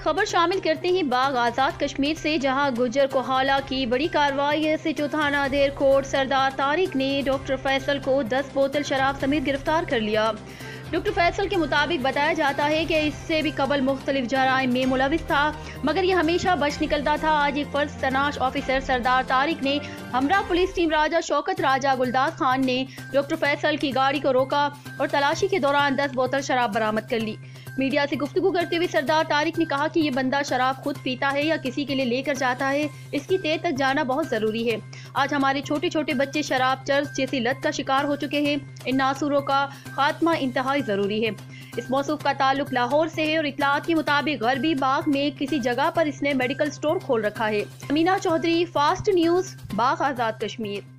खबर शामिल करते ही बाग आज़ाद कश्मीर से, जहां गुज्जर कोहाला की बड़ी कार्रवाई से थाना देर कोट सरदार तारिक ने डॉक्टर फैसल को 10 बोतल शराब समेत गिरफ्तार कर लिया। डॉक्टर फैसल के मुताबिक बताया जाता है कि इससे भी कबल मुख्तलिफ जराइम में मुलविस था, मगर ये हमेशा बच निकलता था। आज एक फर्ज तनाश ऑफिसर सरदार तारिक ने हमरा पुलिस टीम राजा शौकत राजा गुलदास खान ने डॉक्टर फैसल की गाड़ी को रोका और तलाशी के दौरान 10 बोतल शराब बरामद कर ली। मीडिया से गुफ्तगू करते हुए सरदार तारिक ने कहा कि ये बंदा शराब खुद पीता है या किसी के लिए लेकर जाता है, इसकी तह तक जाना बहुत जरूरी है। आज हमारे छोटे छोटे बच्चे शराब, चर्स जैसी लत का शिकार हो चुके हैं। इन नासूरों का खात्मा इंतहाई जरूरी है। इस मौसूफ का ताल्लुक लाहौर से है और इत्तलात के मुताबिक गरबी बाग में किसी जगह पर इसने मेडिकल स्टोर खोल रखा है। अमीना चौधरी, फास्ट न्यूज, बाग आज़ाद कश्मीर।